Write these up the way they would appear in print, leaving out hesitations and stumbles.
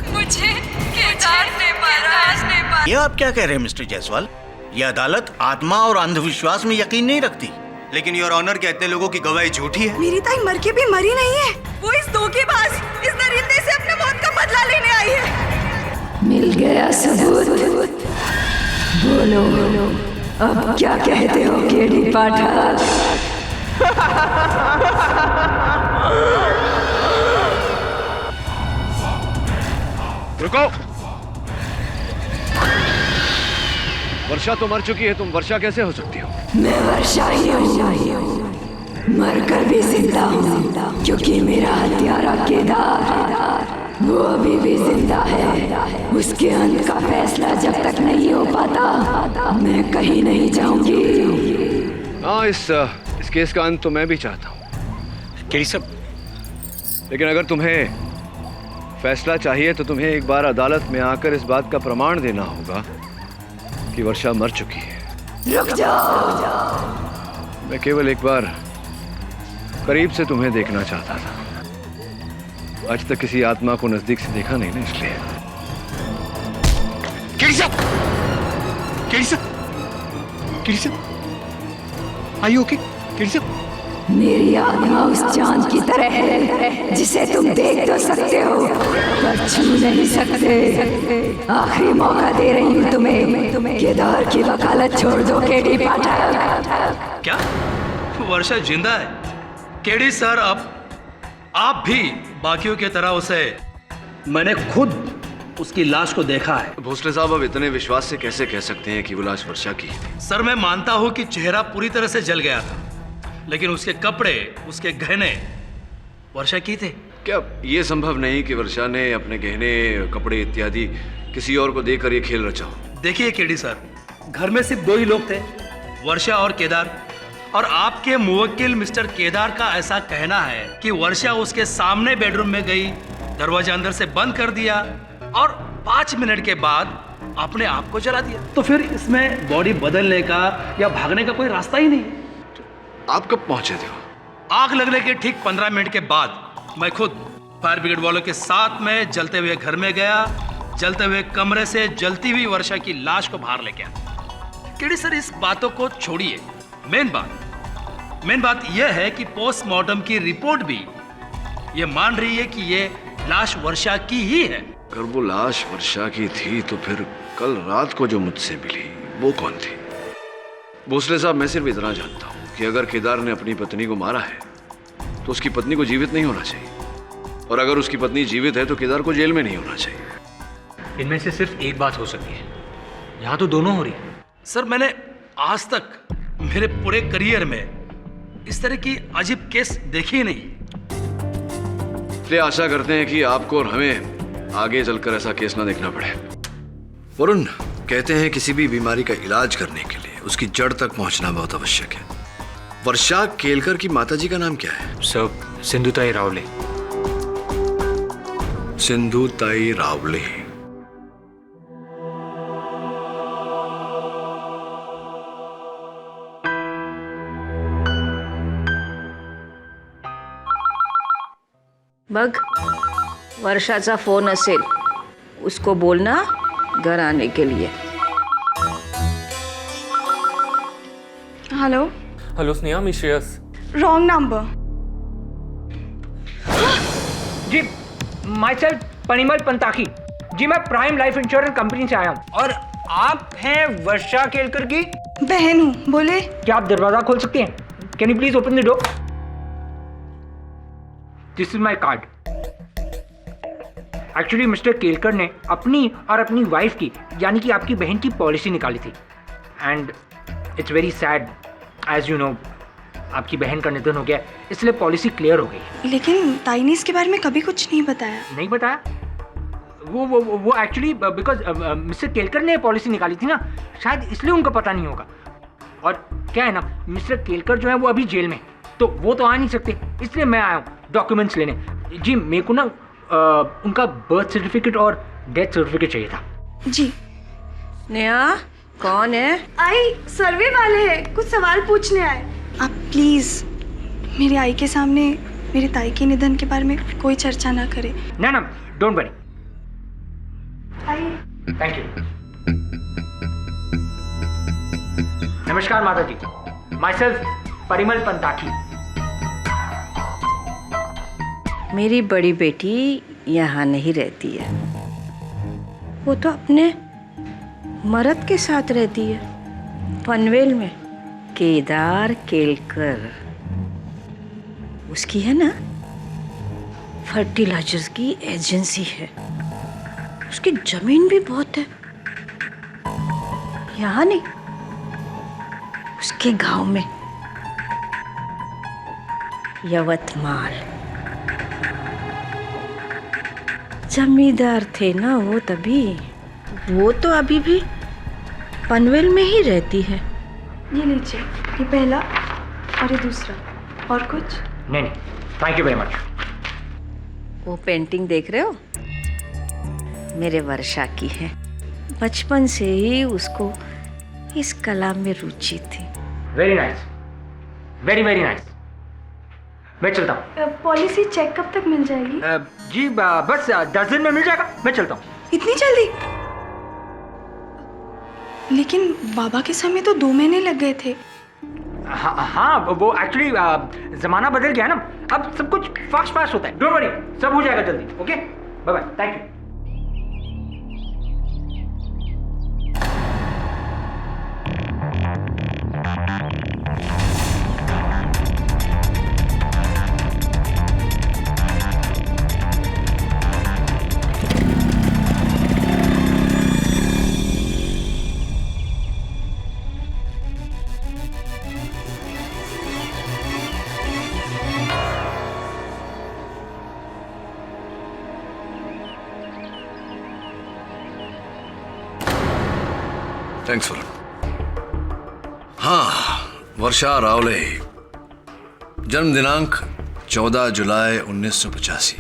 मुझे केदार ने मारा। ये आप क्या कह रहे हैं मिस्टर जायसवाल? ये अदालत आत्मा और अंधविश्वास में यकीन नहीं रखती। लेकिन योर ऑनर कहते हैं लोगों की गवाही झूठी है। मेरी ताई मर के भी मरी नहीं है। वो इस धोखेबाज, इस दरिंदे से अपने मौत का बदला लेने आई है। मिल गया सबूत। बोलो अब क्या कहते हो केडी पाठक? रुको। वर्षा तो मर चुकी है, तुम वर्षा कैसे हो सकती हो? मैं वर्षा ही हूँ, मरकर भी जिंदा हूँ, क्योंकि मेरा हत्यारा केदार वो अभी भी जिंदा है। उसके अंत का फैसला जब तक नहीं हो पाता मैं कहीं नहीं जाऊंगी। हाँ, इस केस का अंत तो मैं भी चाहता हूँ केडी साहब, लेकिन अगर तुम्हें फैसला चाहिए तो तुम्हें एक बार अदालत में आकर इस बात का प्रमाण देना होगा कि वर्षा मर चुकी है। रुक जाओ। मैं केवल एक बार करीब से तुम्हें देखना चाहता था। आज तक किसी आत्मा को नजदीक से देखा नहीं ना, इसलिए। केडी साहब, केडी साहब, केडी साहब, आर यू ओके? केडी साहब, मेरी आत्मा उस चांद की तरह है जिसे तुम देख तो सकते हो पर छू नहीं सकते। आखिरी मौका दे रही हूँ तुम्हें। केदार की वकालत छोड़ दो केडी पाठक। क्या वर्षा जिंदा है? केडी सर, अब आप भी बाकियों की तरह उसे, मैंने खुद उसकी लाश को देखा है। भोसले साहब, अब इतने विश्वास से कैसे कह सकते हैं कि वो लाश वर्षा की थी? सर, मैं मानता हूं कि चेहरा पूरी तरह से जल गया था, लेकिन उसके कपड़े, उसके गहने वर्षा की थे। क्या ये संभव नहीं कि वर्षा ने अपने गहने, कपड़े इत्यादि किसी और को देकर ये खेल रचा हो? देखिए केडी सर, घर में सिर्फ 2 ही लोग थे, वर्षा और केदार। और आपके मुवक्किल मिस्टर केदार का ऐसा कहना है कि वर्षा उसके सामने बेडरूम में गई, दरवाजा अंदर से बंद कर दिया और 5 मिनट के बाद अपने आप को जला दिया। तो फिर इसमें बॉडी बदलने का या भागने का कोई रास्ता ही नहीं। आप कब पहुंचे थे? आग लगने के ठीक 15 मिनट के बाद मैं खुद फायर ब्रिगेड वालों के साथ में जलते हुए घर में गया, जलते हुए कमरे से जलती हुई वर्षा की लाश को बाहर लेके आया। केडी सर, इस बातों को छोड़िए, मेन बात यह है कि पोस्टमार्टम की रिपोर्ट भी ये मान रही है कि ये लाश वर्षा की ही है। अगर वो लाश वर्षा की थी तो फिर कल रात को जो मुझसे मिली वो कौन थी? भोसले साहब, मैं सिर्फ इतना जानता हूँ कि अगर केदार ने अपनी पत्नी को मारा है तो उसकी पत्नी को जीवित नहीं होना चाहिए, और अगर उसकी पत्नी जीवित है तो केदार को जेल में नहीं होना चाहिए। इनमें से सिर्फ एक बात हो सकती है, यहाँ तो दोनों हो रही है। सर, मैंने आज तक मेरे पूरे करियर में इस तरह की अजीब केस देखी नहीं। इसलिए आशा करते हैं कि आपको और हमें आगे चलकर ऐसा केस ना देखना पड़े। वरुण, कहते हैं किसी भी बीमारी का इलाज करने के लिए उसकी जड़ तक पहुंचना बहुत आवश्यक है। वर्षा केलकर की माताजी का नाम क्या है? सर, सिंधुताई रावले। सिंधुताई रावले। बघ, वर्षाचा फोन असेल, उसको बोलना घर आने के लिए। हेलो हेलो स्नेहा, मी श्रेयस। Wrong number. जी, माई सेल्फ परिमल पंताकी जी, मैं प्राइम लाइफ इंश्योरेंस कंपनी से आया हूँ। और आप हैं वर्षा केलकर की बहन हूँ, बोले। क्या आप दरवाजा खोल सकते हैं? Can you please open the door? This is my card. Actually mister Kelkar ने अपनी और अपनी वाइफ की, यानी कि आपकी बहन की पॉलिसी निकाली थी, and it's very sad, as you know, आपकी बहन का निधन हो गया, इसलिए पॉलिसी क्लियर हो गई। लेकिन ताई ने इसके बारे में कभी कुछ नहीं बताया। नहीं बताया? वो एक्चुअली बिकॉज मिस्टर केलकर ने पॉलिसी निकाली थी ना, शायद इसलिए उनको पता नहीं होगा। और क्या है ना, मिस्टर केलकर जो है वो अभी जेल में, तो वो तो आ नहीं सकते, इसलिए मैं आया हूँ डॉक्यूमेंट्स लेने। जी, मेरे को ना उनका बर्थ सर्टिफिकेट और डेथ सर्टिफिकेट चाहिए था। जी। नेहा, कौन है? आई सर्वे वाले हैं, कुछ सवाल पूछने आए। आप प्लीज मेरी आई के सामने मेरे ताई के निधन के बारे में कोई चर्चा ना करे। ना ना, डोंट वरी। ताई थैंक यू। नमस्कार माता जी, माई सेल्फ परिमल पंताकी। मेरी बड़ी बेटी यहाँ नहीं रहती है, वो तो अपने मर्द के साथ रहती है पनवेल में, केदार केलकर। उसकी है ना फर्टिलाइजर्स की एजेंसी है, उसकी जमीन भी बहुत है। यहाँ नहीं, उसके गांव में, यवतमाल। जमींदार थे ना वो तभी। वो तो अभी भी पनवेल में ही रहती है। ये लीजिए, ये पहला और ये दूसरा। और कुछ नहीं नहीं, थैंक यू वेरी मच। वो पेंटिंग देख रहे हो, मेरे वर्षा की है। बचपन से ही उसको इस कला में रुचि थी। Very nice, very very nice. मैं चलता हूँ। पॉलिसी चेक कब तक मिल जाएगी? जी बस 10 दिन में मिल जाएगा। मैं चलता हूँ। इतनी जल्दी? लेकिन बाबा के समय तो 2 महीने लग गए थे। हाँ, वो एक्चुअली जमाना बदल गया ना, अब सब कुछ फास्ट फास्ट होता है। डोंट वरी, सब हो जाएगा जल्दी। Okay, bye bye, thank you. Thanks for. हाँ, वर्षा रावले, जन्म दिनांक 14 जुलाई 1985,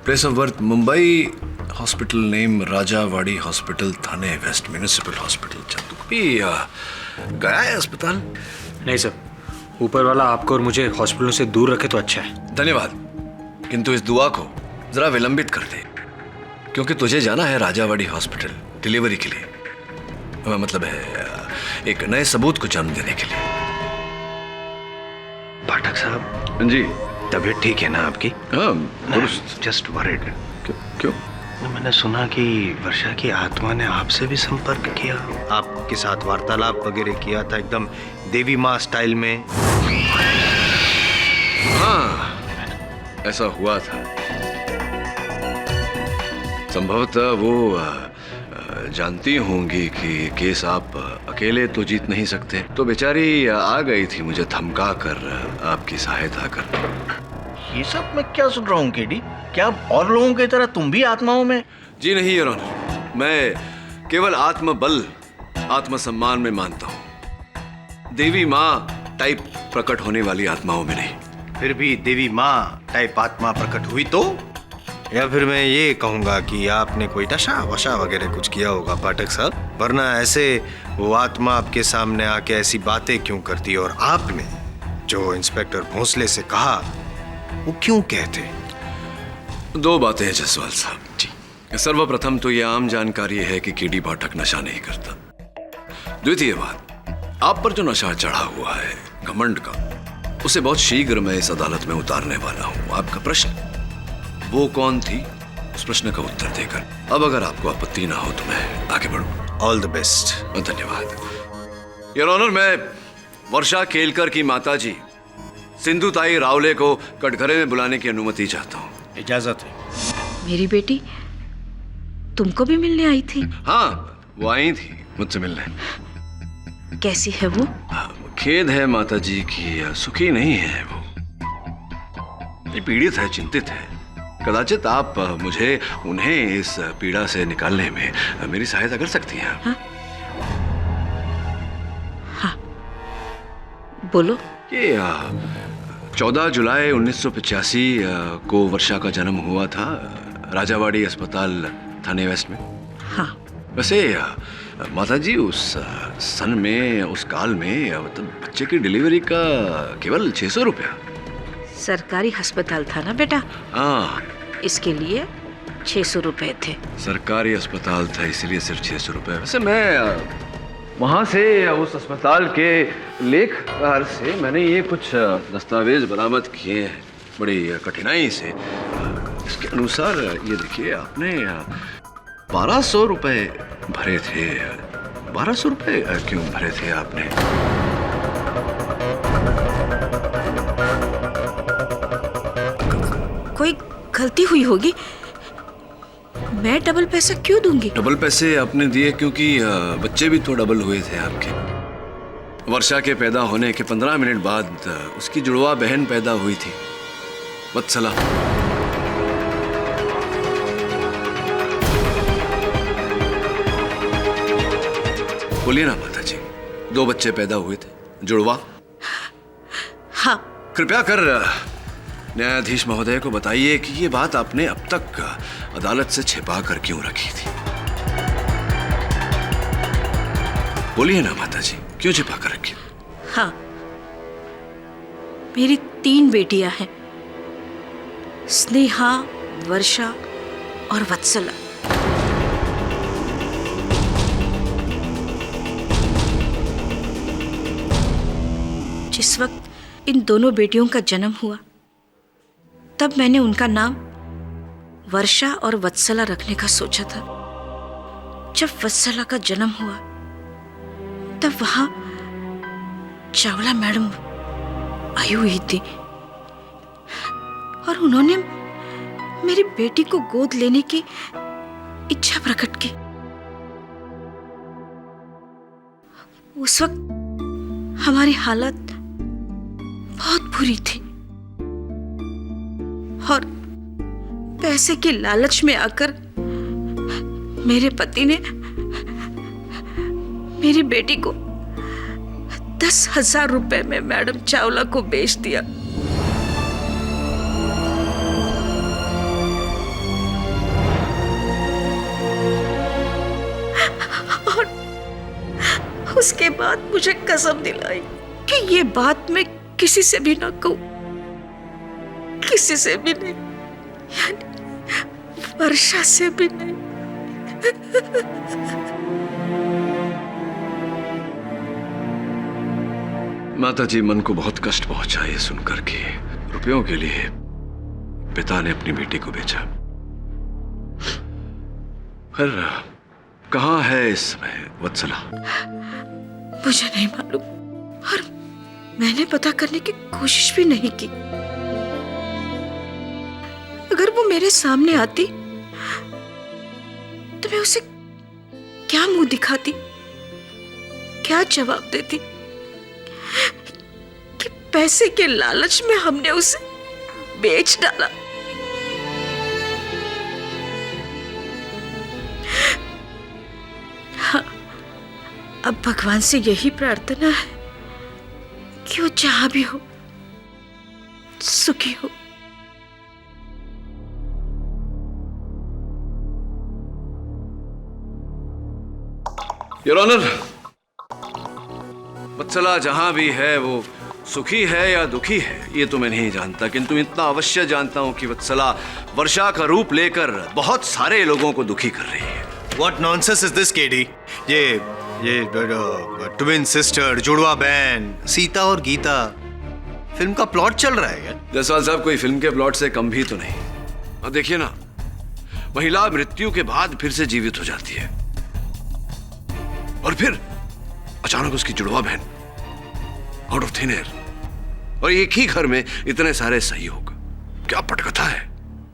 place of birth Mumbai, hospital name Rajawadi hospital, Thane west, municipal hospital. तू कभी गया है अस्पताल? नहीं सर, ऊपर वाला आपको और मुझे हॉस्पिटलों से दूर रखे तो अच्छा है। धन्यवाद, किंतु इस दुआ को जरा विलंबित कर दे, क्योंकि तुझे जाना है राजावाड़ी हॉस्पिटल डिलीवरी के लिए। मतलब है एक नए सबूत को जन्म देने के लिए। पाठक साहब जी, तबीयत ठीक है ना आपकी? हाँ, जस्ट वरीड। क्यों? मैंने सुना कि वर्षा की आत्मा ने आपसे भी संपर्क किया, आपके साथ वार्तालाप वगैरह किया था, एकदम देवी माँ स्टाइल में। हाँ, ऐसा हुआ था। संभवतः वो जानती होंगी कि केस आप अकेले तो जीत नहीं सकते, तो बेचारी आ गई थी मुझे धमका कर आपकी सहायता कर। ये सब मैं क्या सुन रहा हूँ केडी? क्या और लोगों की तरह तुम भी आत्माओं में? जी नहीं योर ऑनर, मैं केवल आत्मबल, आत्मसम्मान में मानता हूँ, देवी माँ टाइप प्रकट होने वाली आत्माओं में नहीं। फिर भी देवी माँ टाइप आत्मा प्रकट हुई तो? या फिर मैं ये कहूँगा कि आपने कोई नशा वशा वगैरह कुछ किया होगा पाठक साहब, वरना ऐसे वो आत्मा आपके सामने आके ऐसी बातें क्यों करती? और आपने जो इंस्पेक्टर भोंसले से कहा वो क्यों कहते? 2 बातें हैं जसवाल साहब जी। सर्वप्रथम तो यह आम जानकारी है कि केडी पाठक नशा नहीं करता। द्वितीय बात, आप पर जो नशा चढ़ा हुआ है घमंड का, उसे बहुत शीघ्र मैं इस अदालत में उतारने वाला हूँ। आपका प्रश्न वो कौन थी, उस प्रश्न का उत्तर देकर अब अगर आपको आपत्ति ना हो तो मैं आगे बढ़ूं। All the best. धन्यवाद योर ऑनर। मैं वर्षा केलकर की माताजी सिंधुताई रावले को कटघरे में बुलाने की अनुमति चाहता हूँ। इजाजत है। मेरी बेटी तुमको भी मिलने आई थी? हाँ, वो आई थी मुझसे मिलने। कैसी है वो? खेद है माताजी की सुखी नहीं है वो, पीड़ित है, चिंतित है। कदाचित आप मुझे उन्हें इस पीड़ा से निकालने में मेरी सहायता कर सकती हैं। हाँ? हाँ, बोलो। ये 14 जुलाई 1985 को वर्षा का जन्म हुआ था राजावाड़ी अस्पताल, थाने वेस्ट में। हाँ। वैसे माताजी उस सन में, उस काल में, मतलब बच्चे की डिलीवरी का केवल 600 रुपया। सरकारी अस्पताल था ना बेटा, हाँ इसके लिए 600 रुपए थे। सरकारी अस्पताल था इसलिए सिर्फ 600 रुपए। वैसे मैं वहाँ से उस अस्पताल के लेखपाल से मैंने ये कुछ दस्तावेज बरामद किए हैं बड़ी कठिनाई से। इसके अनुसार ये देखिए आपने 1200 रुपए भरे थे। 1200 रुपए क्यों भरे थे आपने? कोई गलती हुई होगी, मैं डबल पैसा क्यों दूंगी? डबल पैसे आपने दिए क्योंकि बच्चे भी तो डबल हुए थे आपके। वर्षा के पैदा होने के 15 मिनट बाद उसकी जुड़वा बहन पैदा हुई थी, वत्सला। बोलिए ना माता जी, 2 बच्चे पैदा हुए थे, जुड़वा। हाँ। कृपया कर न्यायाधीश महोदय को बताइए कि ये बात आपने अब तक अदालत से छिपा कर क्यों रखी थी? बोलिए ना माता जी, क्यों छिपा कर रखी? हाँ, मेरी 3 बेटियां हैं, स्नेहा, वर्षा और वत्सला। जिस वक्त इन दोनों बेटियों का जन्म हुआ तब मैंने उनका नाम वर्षा और वत्सला रखने का सोचा था। जब वत्सला का जन्म हुआ तब वहां चावला मैडम आई हुई थी और उन्होंने मेरी बेटी को गोद लेने की इच्छा प्रकट की। उस वक्त हमारी हालत बहुत बुरी थी और पैसे के लालच में आकर मेरे पति ने मेरी बेटी को 10,000 रुपए में मैडम चावला को बेच दिया। और उसके बाद मुझे कसम दिलाई कि ये बात मैं किसी से भी ना कहूं, किसी से भी नहीं, यानी वर्षा से भी नहीं। माता जी, मन को बहुत कष्ट पहुंचा ये सुनकर के रुपयों के लिए पिता ने अपनी बेटी को बेचा। फिर कहाँ है इस समय वत्सला? मुझे नहीं मालूम और मैंने पता करने की कोशिश भी नहीं की। अगर वो मेरे सामने आती तो मैं उसे क्या मुंह दिखाती, क्या जवाब देती कि पैसे के लालच में हमने उसे बेच डाला। हाँ, अब भगवान से यही प्रार्थना है कि वो जहां भी हो सुखी हो। योर ऑनर, वत्सला जहां भी है वो सुखी है या दुखी है ये तो मैं नहीं जानता, किंतु इतना अवश्य जानता हूं कि वत्सला वर्षा का रूप लेकर बहुत सारे लोगों को दुखी कर रही है। What nonsense is this, KD? ये ट्विन सिस्टर, जुड़वा बहन, सीता और गीता, फिल्म का प्लॉट चल रहा है क्या? जायसवाल साहब, कोई फिल्म के प्लॉट से कम भी तो नहीं। और देखिए ना, महिला मृत्यु के बाद फिर से जीवित हो जाती है और फिर अचानक उसकी जुड़वा बहन आउट ऑफ थिन एयर, और एक ही घर में इतने सारे सहयोग। क्या पटकथा है,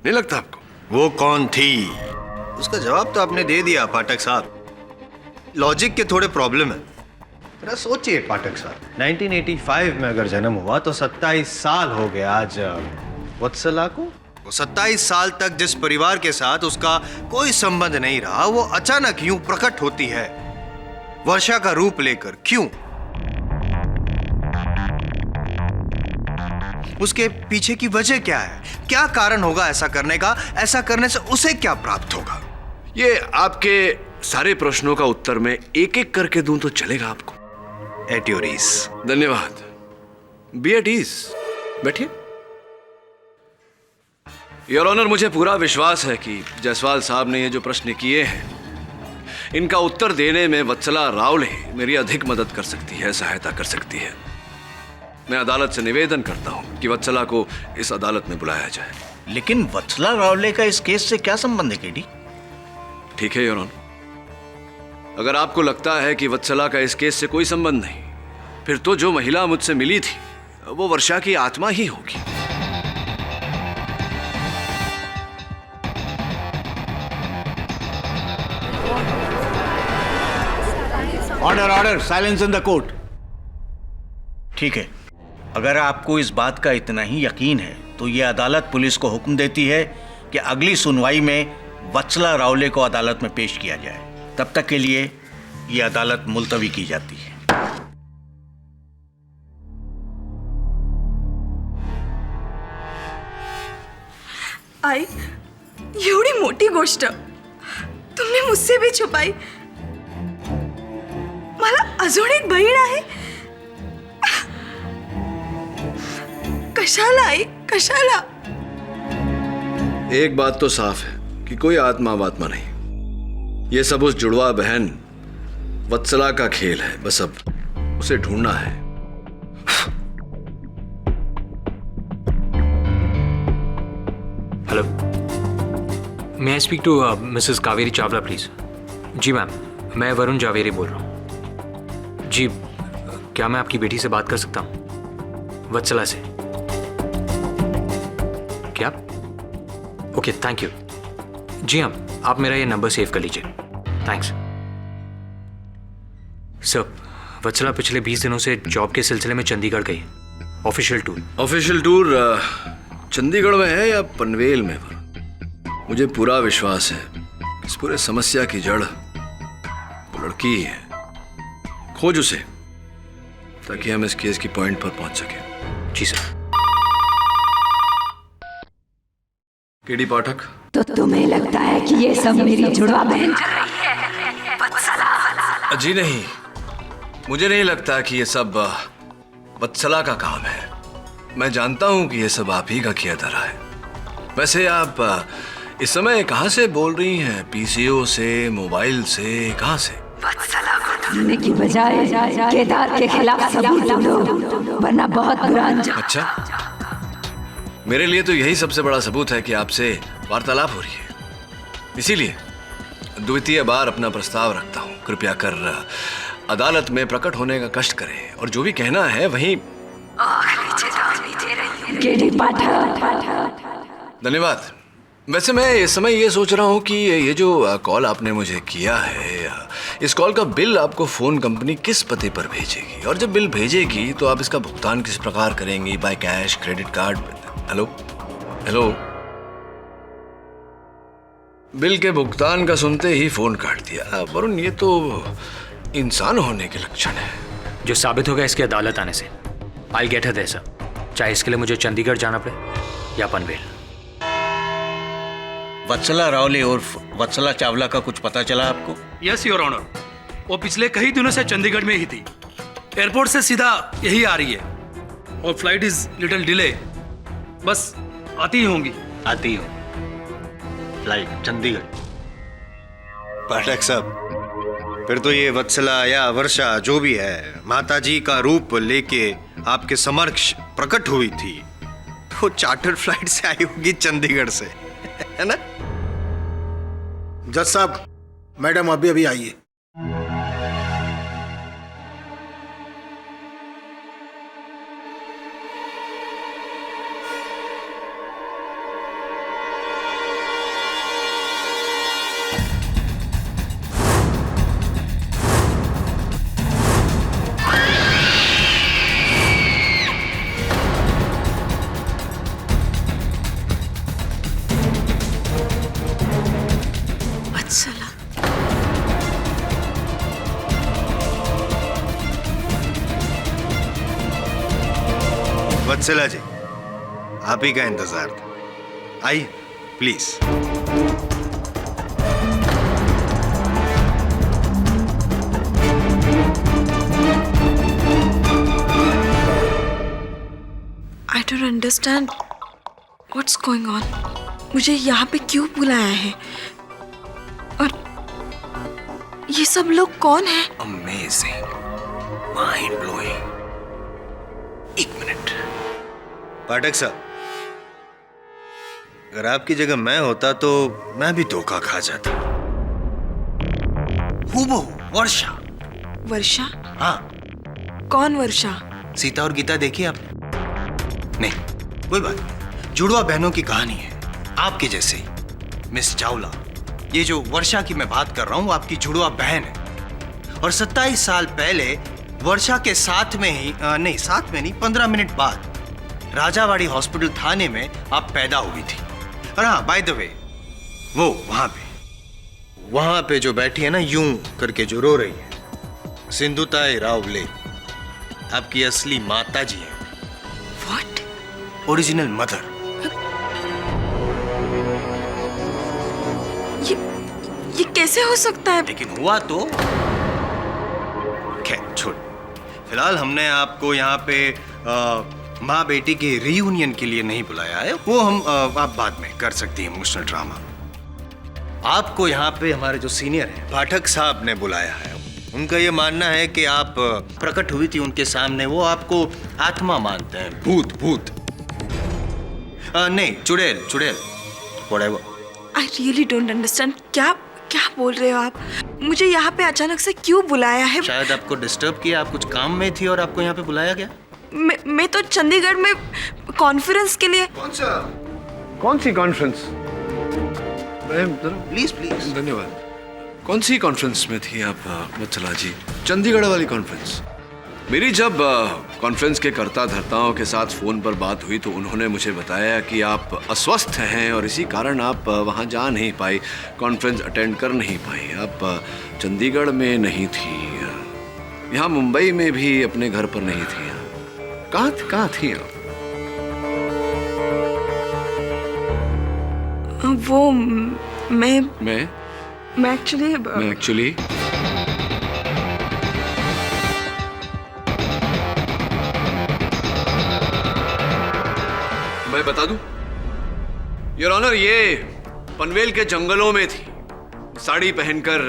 नहीं लगता आपको? वो कौन थी? उसका जवाब तो आपने दे दिया पाठक साहब। लॉजिक के थोड़े प्रॉब्लम है। जरा सोचिए पाठक साहब, 1985 में अगर जन्म हुआ तो 27 साल हो गए आज वत्सला को। वो 27 साल तक जिस परिवार के साथ उसका कोई संबंध नहीं रहा, वो अचानक यूं प्रकट होती है वर्षा का रूप लेकर। क्यों? उसके पीछे की वजह क्या है? क्या कारण होगा ऐसा करने का? ऐसा करने से उसे क्या प्राप्त होगा? ये आपके सारे प्रश्नों का उत्तर मैं एक एक करके दूं तो चलेगा आपको? At your ease. धन्यवाद। Be at ease. बैठिए। 1985 में अगर जन्म हुआ तो 27 साल हो गए आज वत्सला को। 27 साल तक जिस परिवार के साथ उसका कोई संबंध नहीं रहा, वो अचानक यूं प्रकट होती है वर्षा का रूप लेकर। क्यों? ये आपके सारे प्रश्नों का उत्तर मैं एक एक करके दूं तो चलेगा आपको? योर ऑनर, मुझे पूरा विश्वास है कि जायसवाल साहब ने ये जो प्रश्न किए हैं, इनका उत्तर देने में वत्सला रावले मेरी अधिक मदद कर सकती है, सहायता कर सकती है। मैं अदालत से निवेदन करता हूं कि वत्सला को इस अदालत में बुलाया जाए। लेकिन वत्सला रावले का इस केस से क्या संबंध है केडी? ठीक है योर ऑनर, अगर आपको लगता है कि वत्सला का इस केस से कोई संबंध नहीं, फिर तो जो महिला मुझसे मिली थी वो वर्षा की आत्मा ही होगी। Order order, silence in the court. ठीक है, अगर आपको इस बात का इतना ही यकीन है तो ये अदालत पुलिस को हुक्म देती है कि अगली सुनवाई में वत्सला रावले को अदालत में पेश किया जाए। तब तक के लिए ये अदालत मुलतवी की जाती है। आई, एवढी मोठी गोष्ट तुम्ही मुझसे भी छुपाई। मला अजून एक बहीण आहे। कशाला आई, कशाला? एक बात तो साफ है कि कोई आत्मा वात्मा नहीं, ये सब उस जुड़वा बहन वत्सला का खेल है। बस अब उसे ढूंढना है। Hello, may I speak to Mrs Kaveri Chawla please? जी मैम, मैं वरुण जावेरी बोल रहा हूँ। जी, क्या मैं आपकी बेटी से बात कर सकता हूँ? वत्सला से। क्या? Okay, thank you. जी हाँ, आप मेरा ये नंबर सेव कर लीजिए। Thanks sir. वत्सला पिछले 20 दिनों से जॉब के सिलसिले में चंडीगढ़ गई। Official tour. Official tour Chandigarh में है या पनवेल में? मुझे पूरा विश्वास है इस पूरे समस्या की जड़ वो लड़की ही है। खोज उसे ताकि हम इस केस की पॉइंट पर पहुंच सके। जी सर। केडी पाठक, तो तुम्हें लगता है कि ये सब मेरी जुड़वा बहन कर रही है? वत्सला। जी नहीं, मुझे नहीं लगता कि ये सब वत्सला का काम है। मैं जानता हूं कि ये सब आप ही का किया धरा है। वैसे आप इस समय कहां से बोल रही हैं? पीसीओ से, मोबाइल से, कहां से? वत्सला को ढूंढने की बजाय केदार के खिलाफ सबूत ढूंढो, वरना बहुत बुरा अंजाम। अच्छा, मेरे लिए तो यही सबसे बड़ा सबूत है कि आपसे वार्तालाप हो रही है। इसीलिए द्वितीय बार अपना प्रस्ताव रखता हूं। कृपया कर अदालत में प्रकट होने का कष्ट करें और जो भी कहना है वहीं। धन्यवाद। वैसे मैं इस समय ये सोच रहा हूँ कि ये जो कॉल आपने मुझे किया है, इस कॉल का बिल आपको फोन कंपनी किस पते पर भेजेगी, और जब बिल भेजेगी तो आप इसका भुगतान किस प्रकार करेंगी? By cash, credit card? Hello hello, bill के भुगतान का सुनते ही फोन काट दिया। वरुण, ये तो इंसान होने के लक्षण है। जो साबित होगा इसकी अदालत आने से। I get her there sir, चाहे इसके लिए मुझे चंडीगढ़ जाना पड़े या पनवेल। वत्सला रावले और वत्सला चावला का कुछ पता चला आपको? यस योर ऑनर, वो पिछले कई दिनों से चंडीगढ़ में ही थी। एयरपोर्ट से सीधा यही आ रही है और फ्लाइट इज लिटिल डिले। बस आती ही होंगी। आती हो फ्लाइट चंडीगढ़। पाठक साहब, फिर तो ये वत्सला या वर्षा जो भी है, माताजी का रूप लेके आपके समक्ष प्रकट हुई थी। तो चार्टर्ड फ्लाइट से आई होगी चंडीगढ़ से, है ना? जज साहब, मैडम अभी अभी आई है। वत्सला जी, आप ही का इंतजार था। आइए please. I don't understand what's going on. मुझे यहाँ पे क्यों बुलाया है और ये सब लोग कौन हैं? Amazing, mind blowing. एक मिनट पाठक साहब, अगर आपकी जगह मैं होता तो मैं भी धोखा खा जाता। हूबहू वर्षा। वर्षा? हाँ। कौन वर्षा? सीता और गीता देखी आपने? नहीं, कोई बात नहीं। जुड़वा बहनों की कहानी है, आपके जैसे ही। मिस चावला, ये जो वर्षा की मैं बात कर रहा हूँ, आपकी जुड़वा बहन है। और 27 साल पहले वर्षा के साथ में ही साथ में नहीं 15 मिनट बाद राजावाड़ी हॉस्पिटल थाने में आप पैदा हुई थी। और हाँ, बाय द वे, वो वहां पे जो बैठी है ना, यूं करके जो रो रही है, सिंधुताई रावले आपकी असली माता जी है। What? Original mother. ये कैसे हो सकता है? लेकिन हुआ तो खैर छोड़। फिलहाल हमने आपको यहाँ पे माँ बेटी के रीयूनियन के लिए नहीं बुलाया है, वो हम आप बाद में कर सकती हैं, इमोशनल ड्रामा। आपको यहाँ पे हमारे जो सीनियर हैं पाठक साहब ने बुलाया है। उनका ये मानना है कि आप प्रकट हुई थी उनके सामने, वो आपको आत्मा मानते हैं, भूत। नहीं, चुड़ैल whatever. I really don't understand। क्या बोल रहे हो आप? मुझे यहाँ पे अचानक से क्यों बुलाया है? शायद आपको डिस्टर्ब किया, आप कुछ काम में थी और आपको यहाँ पे बुलाया गया। मैं तो चंडीगढ़ में कॉन्फ्रेंस के लिए। कौन सी कॉन्फ्रेंस? प्लीज। धन्यवाद। कौन सी कॉन्फ्रेंस में थी आप वत्सला जी? चंडीगढ़ वाली कॉन्फ्रेंस। मेरी जब कॉन्फ्रेंस के कर्ता धर्ताओं के साथ फोन पर बात हुई तो उन्होंने मुझे बताया कि आप अस्वस्थ हैं और इसी कारण आप वहां जा नहीं पाई, कॉन्फ्रेंस अटेंड कर नहीं पाई। आप चंडीगढ़ में नहीं थी, यहाँ मुंबई में भी अपने घर पर नहीं थी। कहाँ थी आप? वो मैं एक्चुअली मैं बता दूं योर ऑनर, ये पनवेल के जंगलों में थी। साड़ी पहनकर,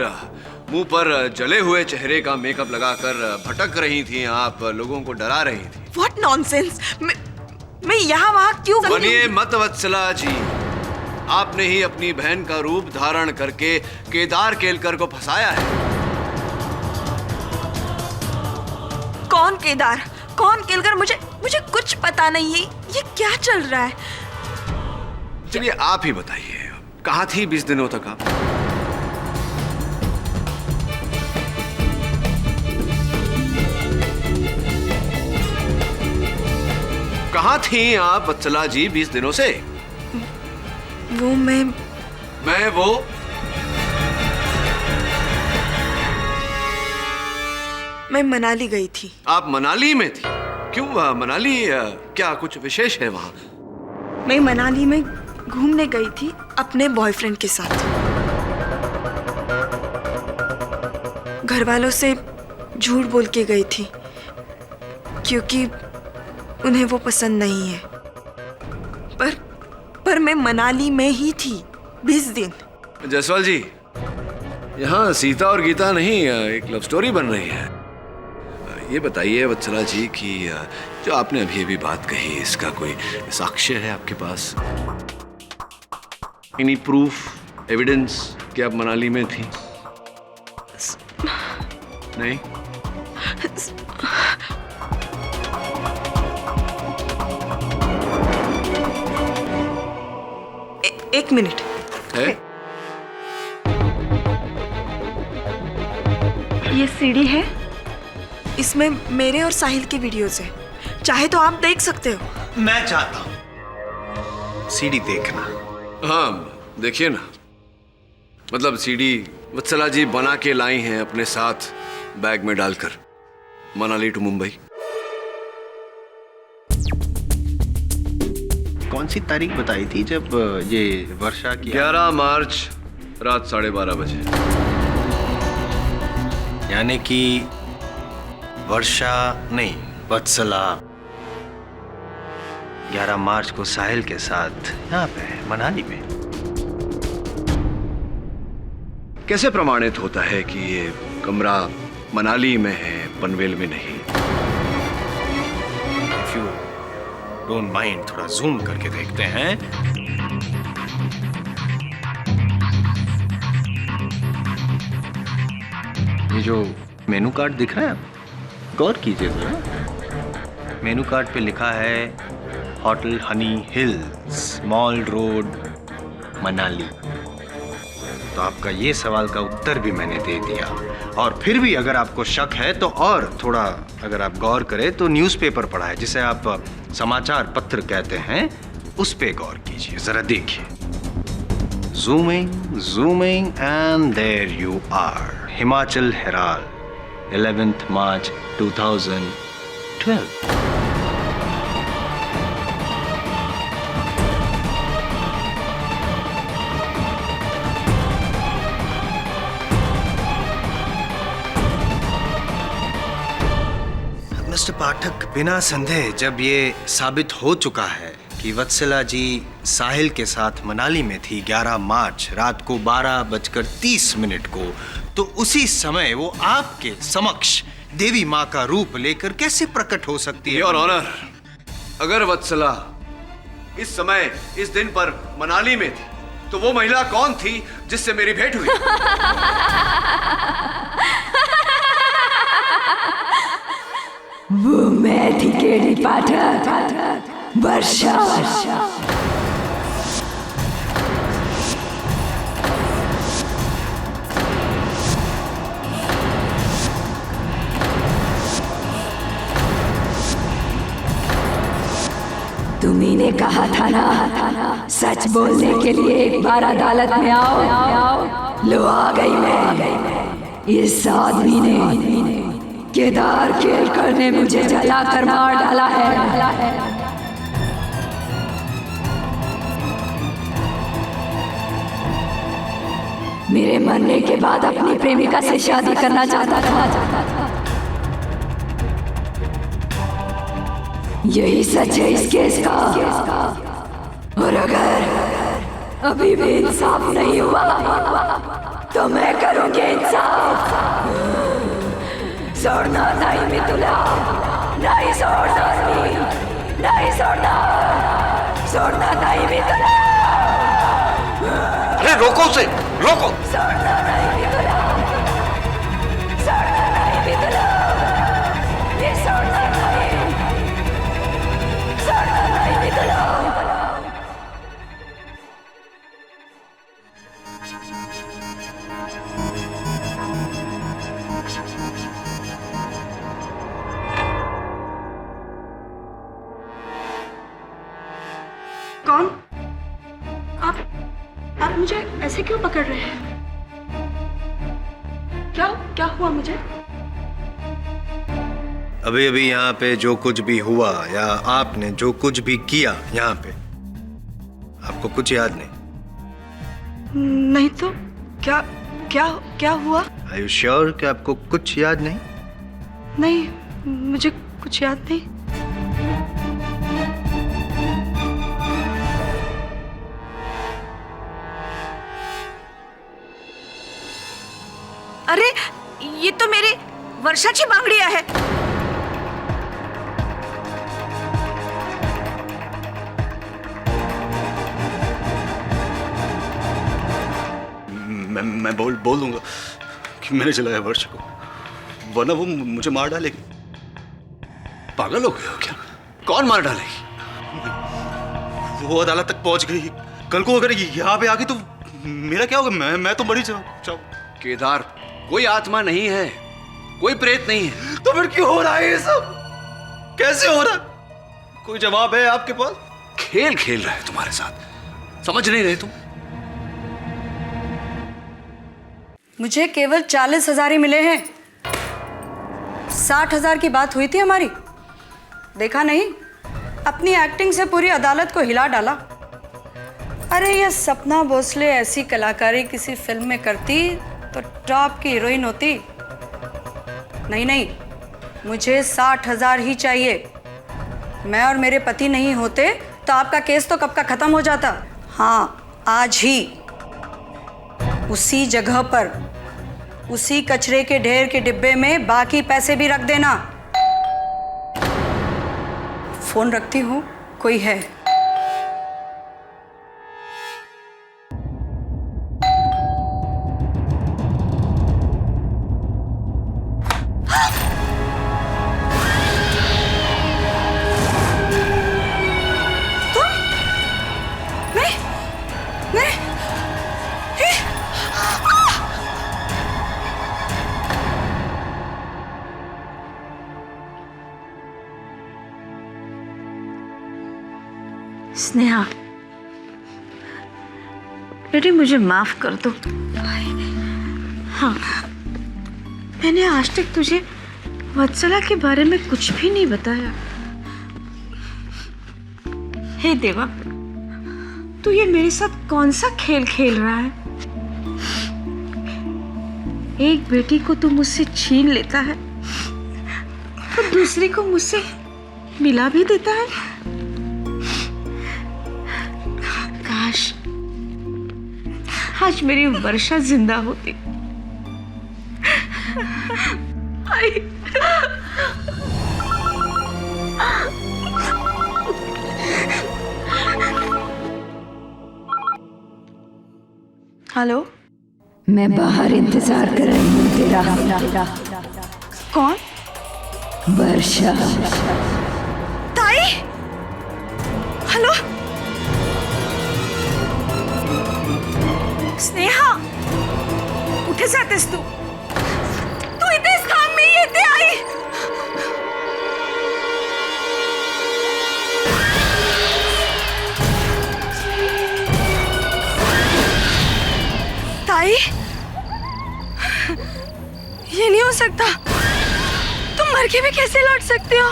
मुंह पर जले हुए चेहरे का मेकअप लगाकर भटक रही थी आप, लोगों को डरा रही थी। What nonsense! मैं यहाँ वहाँ क्यों? बनिए मत वत्सला जी, आपने ही अपनी बहन का रूप धारण करके केदार केलकर को फंसाया है। कौन केदार, कौन केलकर? मुझे कुछ पता नहीं है। ये क्या चल रहा है? चलिए आप ही बताइए, कहाँ थी 20 दिनों तक आप? कहाँ थी आप वत्सला जी 20 दिनों से? मैं मनाली गई थी। आप मनाली में थी? क्यों मनाली, क्या कुछ विशेष है वहां? मैं मनाली में घूमने गई थी अपने बॉयफ्रेंड के साथ। घर वालों से झूठ बोल के गई थी क्योंकि उन्हें वो पसंद नहीं है। पर मैं मनाली में ही थी 20 दिन। जायसवाल जी, यहाँ सीता और गीता नहीं, एक लव स्टोरी बन रही है। ये बताइए वत्सला जी कि जो आपने अभी बात कही, इसका कोई साक्ष्य है आपके पास? एनी प्रूफ, एविडेंस कि आप मनाली में थी? नहीं? एक मिनट है? ये सीडी है, इसमें मेरे और साहिल के वीडियोस हैं। चाहे तो आप देख सकते हो। मैं चाहता हूं सीडी देखना। हाँ देखिए ना, मतलब सीडी वत्सला जी बना के लाई हैं अपने साथ बैग में डालकर, मनाली टू मुंबई। कौन सी तारीख बताई थी जब ये वर्षा की? 11 मार्च रात 12:30 बजे। यानी कि वर्षा नहीं, वत्सला 11 मार्च को साहिल के साथ यहाँ पे मनाली में। कैसे प्रमाणित होता है कि ये कमरा मनाली में है, पनवेल में नहीं? इफ यू डोंट माइंड थोड़ा जूम करके देखते हैं। ये जो मेनू कार्ड दिख रहा है, गौर कीजिए जरा। मेनू कार्ड पे लिखा है hotel Honey hills, mall road, Manali. तो आपका ये सवाल का उत्तर भी मैंने दे दिया। और फिर भी अगर आपको शक है तो और थोड़ा अगर आप गौर करें तो न्यूज़पेपर पढ़ा है, जिसे आप समाचार पत्र कहते हैं, उस पे गौर कीजिए जरा, देखिए। Zooming zooming and there you are. Himachal Herald, 11th March 2012। Mister Pathak, बिना संदेह जब ये साबित हो चुका है कि वत्सला जी साहिल के साथ मनाली में थी 11 मार्च रात को 12:30 को, तो उसी समय वो आपके समक्ष देवी माँ का रूप लेकर कैसे प्रकट हो सकती है? योर ऑनर, अगर वत्सला इस समय इस दिन पर मनाली में थी तो वो महिला कौन थी जिससे मेरी भेंट हुई? वो मैं थी केडी पाठक, वर्षा। तुम्ही ने कहा था ना, सच बोलने के लिए एक बार अदालत में आओ। लो आ गई मैं। इस आदमी ने, केदार केलकर ने मुझे जलाकर मार डाला है। मेरे मरने के बाद अपनी प्रेमिका से शादी करना चाहता था। यही सच है इस केस का। और अगर अभी भी इंसाफ नहीं हुआ तो मैं करूंगी इंसाफ। छोड़ना नहीं मितुला, नहीं छोड़ना, नहीं छोड़ना, छोड़ना नहीं मितुला। अरे रोको उसे, रोको। छोड़ना नहीं मितुला, छोड़ना नहीं मितुला, ये छोड़ना नहीं, छोड़ना नहीं मितुला। कौन? आप मुझे ऐसे क्यों पकड़ रहे हैं? क्या हुआ मुझे? अभी अभी यहाँ पे जो कुछ भी हुआ या आपने जो कुछ भी किया यहाँ पे, आपको कुछ याद नहीं? नहीं तो क्या हुआ? Are you sure कि आपको कुछ याद नहीं? नहीं, मुझे कुछ याद नहीं। अरे ये तो मेरी वर्षाची बांगड़िया है। मैं बोल दूंगा कि मैंने जलाया वर्षा को, वरना वो मुझे मार डालेगी। पागल हो गए हो क्या? कौन मार डालेगी? वो अदालत तक पहुंच गई। कल को अगर यहाँ पे आ गई तो मेरा क्या होगा? मैं तो मरी जाऊँ। केदार, कोई आत्मा नहीं है, कोई प्रेत नहीं है। तो फिर क्यों हो रहा है ये सब? कैसे हो रहा? कोई जवाब है आपके पास? खेल खेल रहा है तुम्हारे साथ, समझ नहीं रहे तुम? मुझे केवल 40,000 ही मिले हैं। 60,000 की बात हुई थी हमारी, देखा नहीं? अपनी एक्टिंग से पूरी अदालत को हिला डाला। अरे ये सपना भोसले ऐसी कलाकारी किसी फिल्म में करती तो टॉप की हीरोइन होती। नहीं, मुझे 60,000 ही चाहिए। मैं और मेरे पति नहीं होते तो आपका केस तो कब का खत्म हो जाता। हाँ, आज ही। उसी जगह पर, उसी कचरे के ढेर के डिब्बे में बाकी पैसे भी रख देना। फोन रखती हूँ, कोई है। स्नेहा, बेटी मुझे माफ कर दो। हाँ, मैंने आज तक तुझे वत्सला के बारे में कुछ भी नहीं बताया। हे देवा, तू ये मेरे साथ कौन सा खेल खेल रहा है? एक बेटी को तू मुझसे छीन लेता है और दूसरी को मुझसे मिला भी देता है। काश आज मेरी वर्षा जिंदा होती। हेलो, मैं बाहर इंतजार कर रही हूँ तेरा। कौन? वर्षा। ताई, हेलो। स्नेहा, कुठे जातेस तू? तू इथेच थांब, मी येते आई। ताई, ये नहीं हो सकता। तुम मर के भी कैसे लौट सकते हो?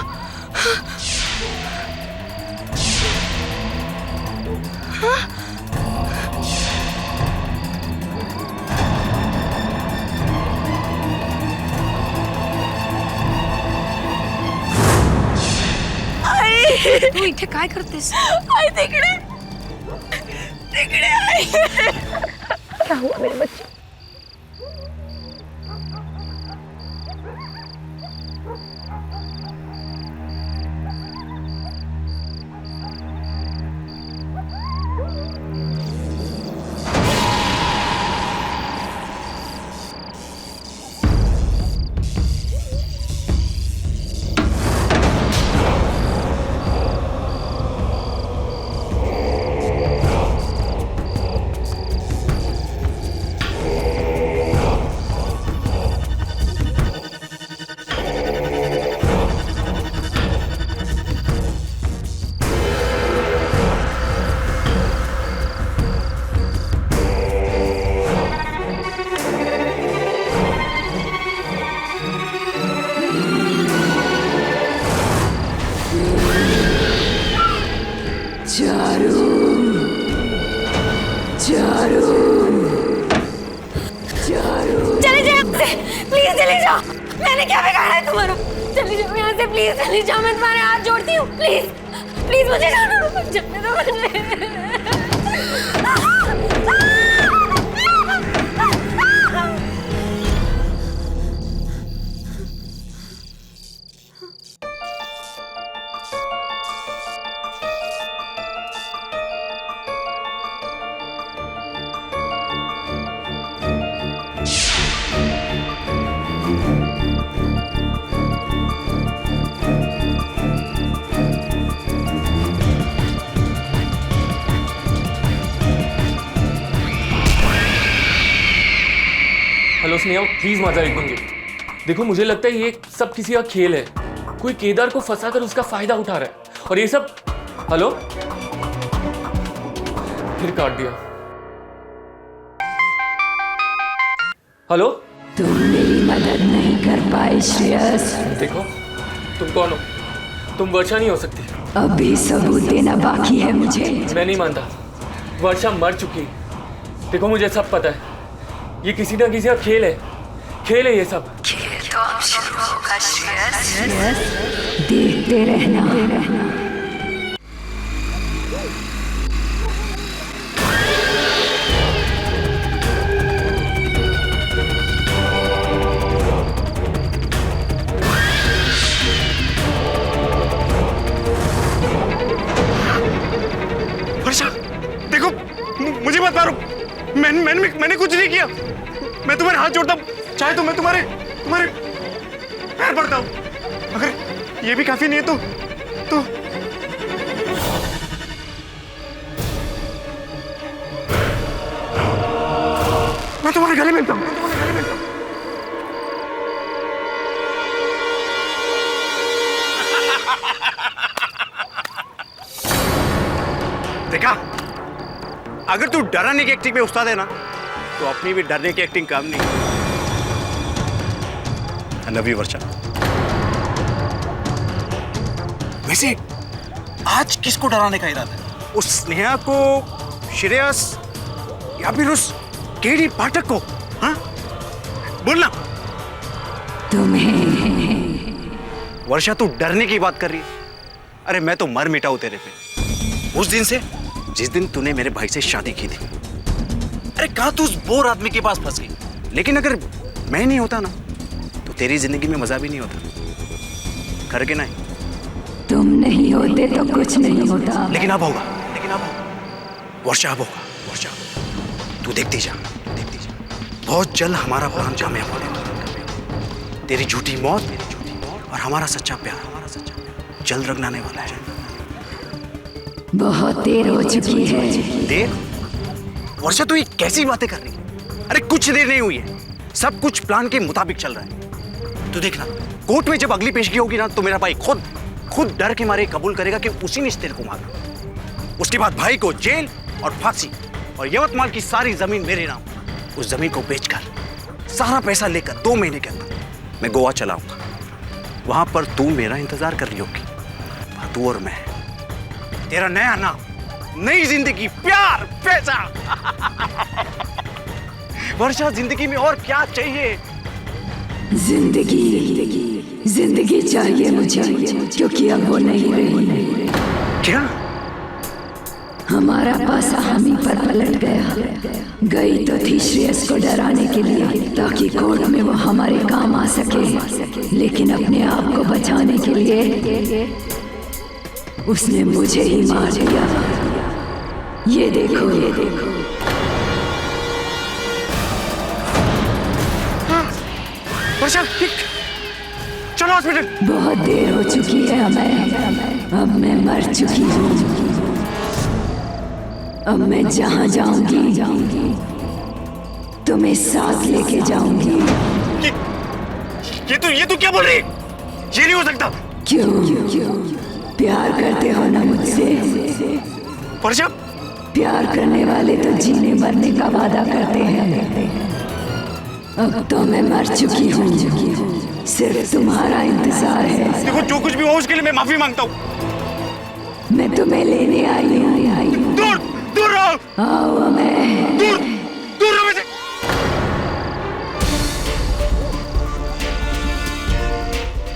हाँ? तू इथे काय करतेस? आई तिकडे, तिकडे आई। क्या हुआ मेरे बच्चे? चले जाओ यहाँ से, प्लीज चले जाओ। मैंने क्या बिगाड़ा है तुम्हारा? चले जाओ यहाँ से, प्लीज चले जाओ। मैं तुम्हारे हाथ जोड़ती हूँ, प्लीज प्लीज मुझे जाने दो, जाने दो मुझे। हेलो स्नेहा, प्लीज मजा एक बंगे। देखो मुझे लगता है ये सब किसी का खेल है। कोई केदार को फंसाकर उसका फायदा उठा रहा है और ये सब। हेलो, फिर काट दिया। हेलो, तुम मेरी मदद नहीं कर पाए श्रेयस। देखो तुम कौन हो? तुम वर्षा नहीं हो सकती। अभी सबूत देना बाकी है मुझे। मैं नहीं मानता, वर्षा मर चुकी। देखो मुझे सब पता है, ये किसी ना किसी का खेल है ये सब। खेल तो अब शुरू होगा श्रेयस, देखते रहना। मैंने कुछ नहीं किया। मैं तुम्हारे हाथ जोड़ता हूँ, चाहे तो मैं तुम्हारे पैर पड़ता हूँ। अगर ये भी काफी नहीं है तो मैं तुम्हारे गले मिलता हूँ। देखा, अगर तू डराने की एक्टिंग में उस्ताद है ना, तो अपनी भी डरने की एक्टिंग काम नहीं। नवी वर्षा, वैसे आज किसको डराने का इरादा है? उस स्नेहा को, श्रेयस, या फिर उस केडी पाठक को? हाँ, बोलना। तुम्हें। वर्षा, तू डरने की बात कर रही है? अरे मैं तो मर मिटा हूं तेरे पे, उस दिन से जिस दिन तूने मेरे भाई से शादी की थी। अरे कहाँ तू उस बोर आदमी के पास फंस गई। लेकिन अगर मैं नहीं होता ना, तो तेरी जिंदगी में मजा भी नहीं होता। कर के नहीं? तुम नहीं होते तो कुछ नहीं होता। लेकिन अब होगा, वर्षा अब होगा। वर्षा, तू देखती जा। बहुत जल्द हमारा प्लान कामयाब होने वाला है। तेरी झूठी मौत और हमारा सच्चा प्यार जल्द रंग लाने वाला है। बहुत देर हो चुकी है। देर? वर्षा, तू ये कैसी बातें कर रही है? अरे कुछ देर नहीं हुई है, सब कुछ प्लान के मुताबिक चल रहा है। तू देखना, कोर्ट में जब अगली पेशगी होगी ना, तो मेरा भाई खुद डर के मारे कबूल करेगा कि उसी ने इस तेरे को मारा। उसके बाद भाई को जेल और फांसी, और यवतमाल की सारी जमीन मेरे नाम। उस जमीन को बेचकर सारा पैसा लेकर 2 महीने के अंदर मैं गोवा चलाऊंगा। वहां पर तू मेरा इंतजार कर रही होगी, तू और मैं। तेरा नया नाम, नई जिंदगी, प्यार, पैसा। वर्षा, जिंदगी में और क्या चाहिए? जिंदगी चाहिए मुझे, क्योंकि अब वो नहीं रही। क्या? हमारा पासा हम ही पर पलट गया। गई तो थी श्रेयस को डराने के लिए, ताकि कोर्ट में वो हमारे काम आ सके। लेकिन अपने आप को बचाने के लिए उसने मुझे ही मार दिया। ये देखो। वर्षा, चलो हॉस्पिटल। बहुत देर हो चुकी है हमें। अब मैं मर चुकी हूँ। अब मैं जहाँ जाऊंगी तुम्हें साथ लेके जाऊंगी। ये तू क्या बोल रही? ये नहीं हो सकता। क्यों? प्यार करते हो ना मुझसे? वर्षा, प्यार करने वाले तो जीने मरने का वादा करते हैं। अब तो मैं मर चुकी हूँ, सिर्फ तुम्हारा इंतजार है। देखो, जो कुछ भी हो उसके लिए मैं माफी मांगता हूँ। मैं तुम्हें लेने आई हूँ। दूर रहो। आओ मैं। दूर रहो मुझसे।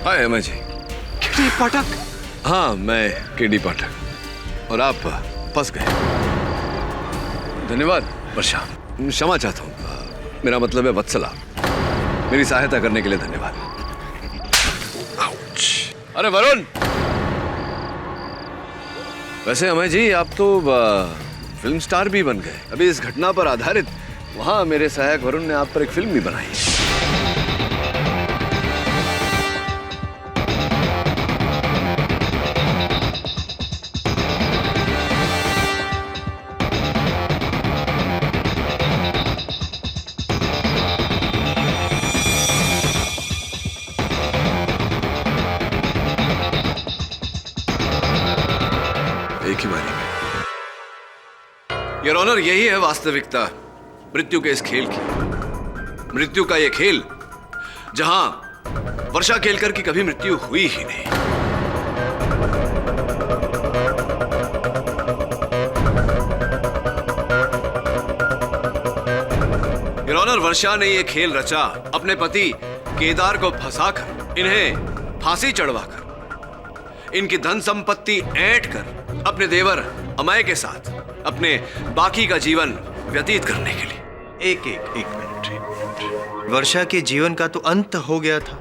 हाय अमय जी। केडी पाठक? हाँ, मैं केडी पाठक, और आप फंस गए। धन्यवाद वर्षा, क्षमा चाहता हूँ। मेरा मतलब है वत्सला। मेरी सहायता करने के लिए धन्यवाद। अरे वरुण! वैसे अमय जी, आप तो फिल्म स्टार भी बन गए। अभी इस घटना पर आधारित वहां मेरे सहायक वरुण ने आप पर एक फिल्म भी बनाई है। एक ही बारी में। योर ऑनर, यही है वास्तविकता मृत्यु के इस खेल की। मृत्यु का यह खेल जहां वर्षा केलकर की कभी मृत्यु हुई ही नहीं। योर ऑनर, वर्षा ने यह खेल रचा अपने पति केदार को फंसाकर, इन्हें फांसी चढ़वाकर, इनकी धन संपत्ति ऐंठ कर अपने देवर अमय के साथ अपने बाकी का जीवन व्यतीत करने के लिए। एक मिनट। वर्षा के जीवन का तो अंत हो गया था।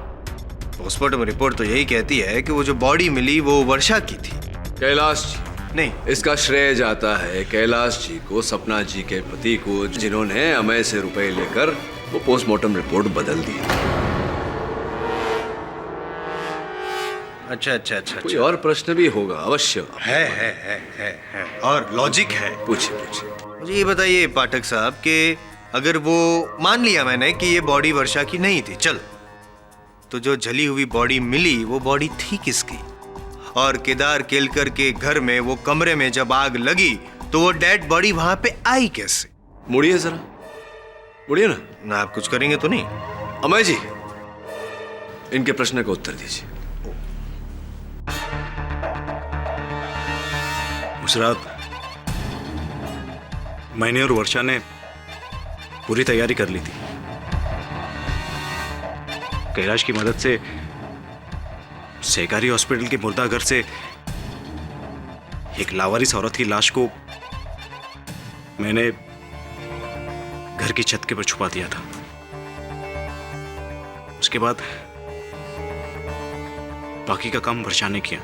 पोस्टमार्टम रिपोर्ट तो यही कहती है कि वो जो बॉडी मिली वो वर्षा की थी। कैलाश जी, नहीं। इसका श्रेय जाता है कैलाश जी को, सपना जी के पति को, जिन्होंने अमय से रुपए लेकर वो पोस्टमार्टम रिपोर्ट बदल दी। अच्छा। कोई और प्रश्न भी होगा अवश्य। है और लॉजिक है। पूछिए। मुझे ये बताइए पाठक साहब कि अगर वो मान लिया मैंने कि ये बॉडी वर्षा की नहीं थी, चल, तो जो जली हुई बॉडी मिली वो बॉडी थी किसकी? और केदार केलकर के घर में वो कमरे में जब आग लगी तो वो डेड बॉडी वहां पे आई कैसे? मुड़िए जरा, मुड़िए ना। आप कुछ करेंगे तो नहीं? अमय जी, इनके प्रश्न का उत्तर दीजिए। उस रात मैंने और वर्षा ने पूरी तैयारी कर ली थी। कैलाश की मदद से सहकारी हॉस्पिटल के मुर्दाघर से एक लावारिस औरत की लाश को मैंने घर की छत के ऊपर छुपा दिया था। उसके बाद बाकी का काम वर्षा ने किया।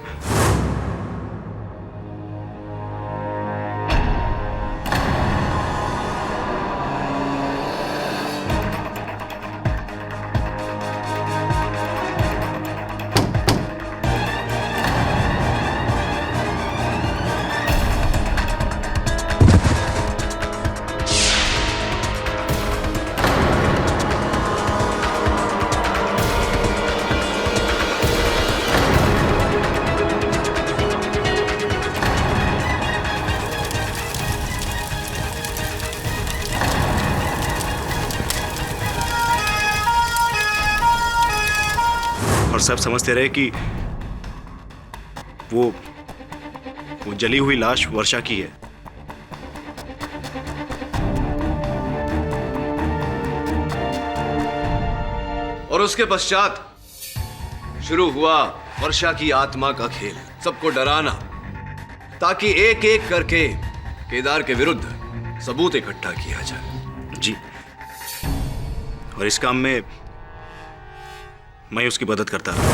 और सब समझते रहे कि वो जली हुई लाश वर्षा की है। और उसके पश्चात शुरू हुआ वर्षा की आत्मा का खेल, सबको डराना, ताकि एक एक करके केदार के विरुद्ध सबूत इकट्ठा किया जाए। जी, और इस काम में मैं उसकी मदद करता रहा।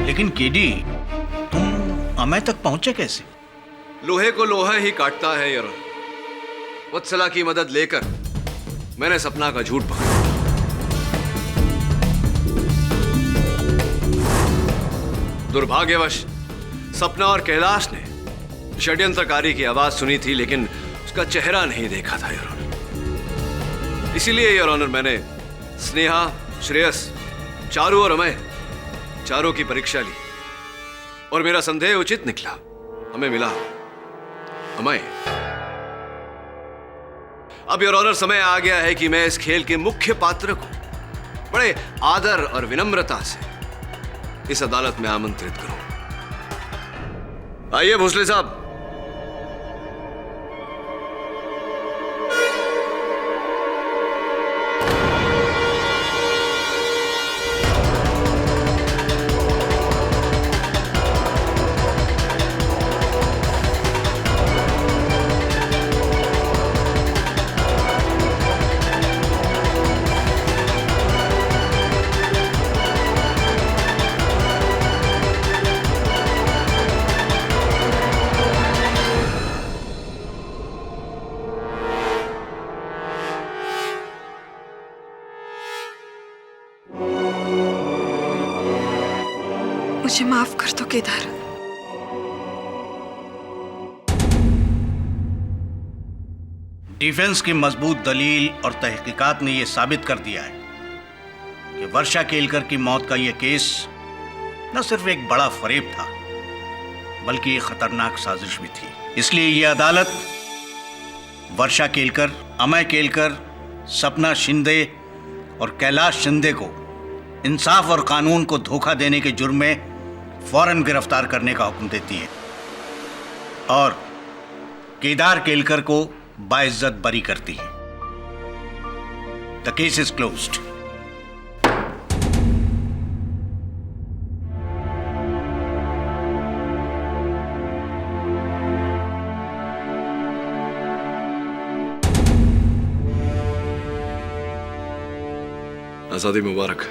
लेकिन केडी, तुम अमय तक पहुंचे कैसे? लोहे को लोहा ही काटता है यार। वत्सला की मदद लेकर मैंने सपना का झूठ पकड़ा। दुर्भाग्यवश सपना और कैलाश ने षड्यंत्रकारी की आवाज सुनी थी, लेकिन उसका चेहरा नहीं देखा था योर ऑनर। इसीलिए योर ऑनर मैंने स्नेहा, श्रेयस, चारू और अमय चारों की परीक्षा ली और मेरा संदेह उचित निकला। हमें मिला अमय। अब योर ऑनर समय आ गया है कि मैं इस खेल के मुख्य पात्र को बड़े आदर और विनम्रता से इस अदालत में आमंत्रित करूं। आइए भोसले साहब। मुझे माफ कर दो केदार। डिफेंस की मजबूत दलील और तहकीकात ने यह साबित कर दिया है कि वर्षा केलकर की मौत का यह केस न सिर्फ एक बड़ा फरेब था, बल्कि एक खतरनाक साजिश भी थी। इसलिए यह अदालत वर्षा केलकर, अमय केलकर, सपना शिंदे और कैलाश शिंदे को इंसाफ और कानून को धोखा देने के जुर्म में फौरन गिरफ्तार करने का हुक्म देती है और केदार केलकर को बाइज्जत बरी करती है। The case is closed. आजादी मुबारक।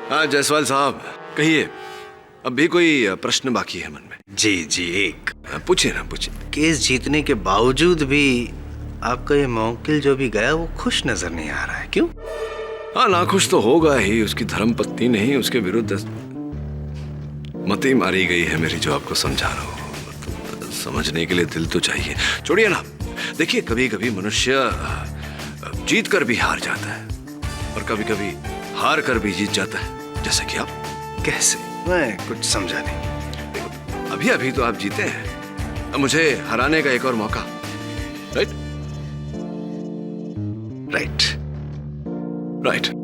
हाँ जायसवाल साहब, कहिए, अब भी कोई प्रश्न बाकी है मन में? जी जी, एक पूछिए ना, पूछिए। केस जीतने के बावजूद भी आपका ये मौकिल जो भी गया वो खुश नजर नहीं आ रहा है, क्यों? हाँ, नाखुश तो होगा ही। उसकी धर्मपत्नी नहीं, उसके विरुद्ध मती मारी गई है मेरी, जो आपको समझा रहा हूँ। समझने के लिए दिल तो चाहिए। छोड़िए ना, देखिए कभी कभी मनुष्य जीत कर भी हार जाता है और कभी कभी हार कर भी जीत जाता है, जैसे कि आप। कैसे? मैं कुछ समझा नहीं। अभी अभी तो आप जीते हैं, अब मुझे हराने का एक और मौका। Right right right.